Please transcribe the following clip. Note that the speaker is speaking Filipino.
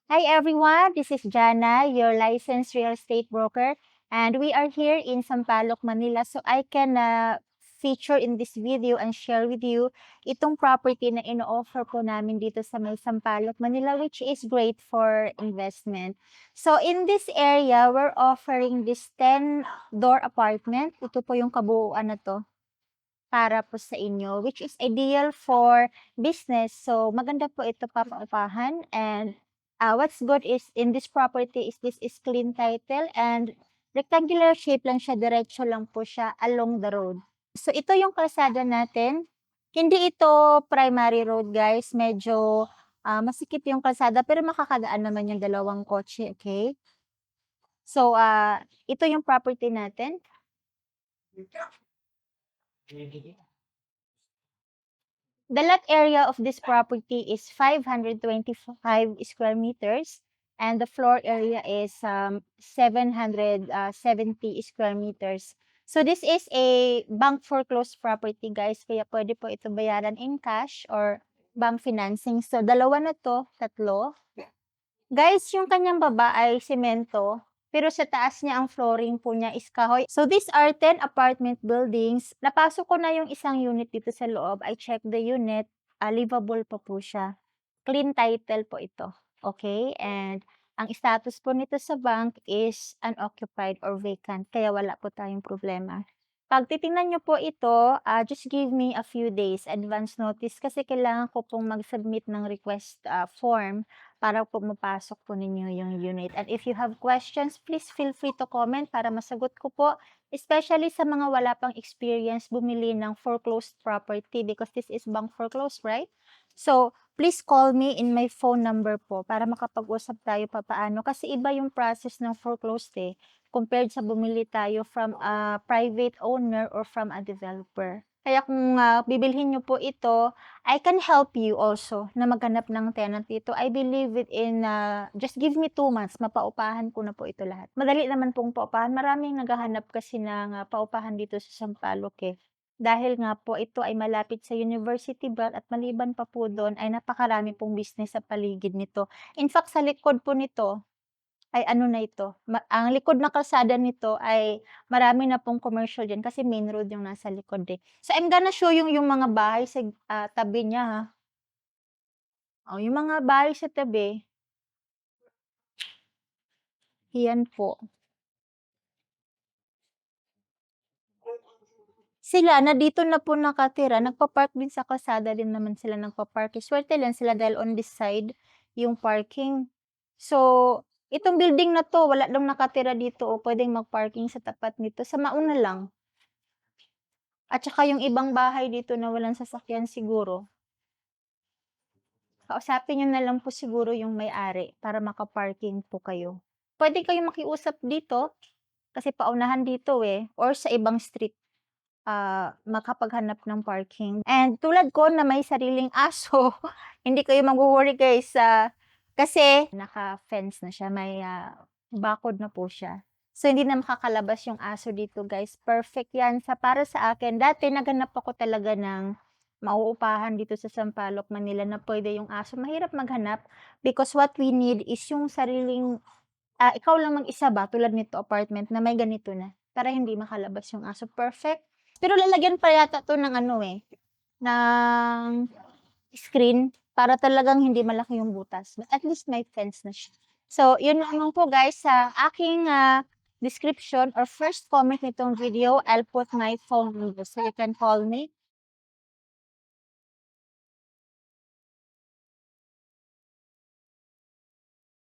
Hi everyone, this is Jana, your licensed real estate broker, and we are here in Sampaloc, Manila. So I can feature in this video and share with you itong property na ino-offer po namin dito sa may Sampaloc, Manila, which is great for investment. So in this area, we're offering this 10-door apartment. Ito po yung kabuuan na to para po sa inyo, which is ideal for business. So, maganda po ito papaupahan. And what's good is in this property is this is clean title and rectangular shape lang siya, diretso lang po siya along the road. So, ito yung kalsada natin. Hindi ito primary road, guys. Medyo masikip yung kalsada, pero makakadaan naman yung dalawang kotse, okay? So, ito yung property natin. The lot area of this property is 525 square meters and the floor area is 770 square meters. So this is a bank foreclosed property, guys. Kaya pwede po ito bayaran in cash or bank financing. So dalawa na to, tatlo. Guys, yung kanyang baba ay semento, pero sa taas niya ang flooring po niya is kahoy. So these are 10 apartment buildings. Napasok ko na yung isang unit dito sa loob. I checked the unit. Livable pa po siya. Clean title po ito. Okay? And ang status po nito sa bank is unoccupied or vacant. Kaya wala po tayong problema. Pag titingnan nyo po ito, just give me a few days advance notice kasi kailangan ko pong mag-submit ng request form para po mapasok po ninyo yung unit. And if you have questions, please feel free to comment para masagot ko po. Especially sa mga wala pang experience bumili ng foreclosed property because this is bank foreclosed, right? So, please call me in my phone number po para makapag-usap tayo papaano. Kasi iba yung process ng foreclosed compared sa bumili tayo from a private owner or from a developer. Kaya kung bibilhin nyo po ito, I can help you also na maghanap ng tenant dito. I believe within, just give me 2 months, mapaupahan ko na po ito lahat. Madali naman pong paupahan. Maraming naghahanap kasi ng paupahan dito sa Sampaloc Dahil nga po ito ay malapit sa University Belt at maliban pa po doon ay napakarami pong business sa paligid nito. In fact, sa likod po nito, ay ano na ito, ang likod na kalsada nito ay marami na pong commercial diyan kasi main road yung nasa likod So I'm gonna show yung mga bahay sa tabi niya ha. Oh, yung mga bahay sa tabi, yan po. Sila na dito na po nakatira, nagpa-park din sa kalsada din naman sila nagpa-park. Swerte lang sila dahil on this side yung parking. So, itong building na 'to wala daw nakatira dito o puwedeng mag-parking sa tapat nito, sa mauna lang. At saka yung ibang bahay dito na walang sasakyan siguro, kausapin niyo na lang po siguro yung may-ari para maka-parking po kayo. Puwede kayong makiusap dito, kasi paunahan dito or sa ibang street, makapaghanap ng parking. And tulad ko na may sariling aso, hindi kayo magwo-worry guys, kasi naka-fence na siya, may bakod na po siya. So, hindi na makakalabas yung aso dito guys. Perfect yan para sa akin. Dati naghanap ako talaga ng mauupahan dito sa Sampaloc, Manila na pwede yung aso. Mahirap maghanap because what we need is yung sariling, ikaw lang mag-isa ba, tulad nito apartment na may ganito na, para hindi makalabas yung aso. Perfect. Pero lalagyan pa yata 'to ng ng screen para talagang hindi malaki yung butas. But at least may fence na siya. So, yun lamang po guys sa aking description or first comment nitong video, I'll put my phone number so you can call me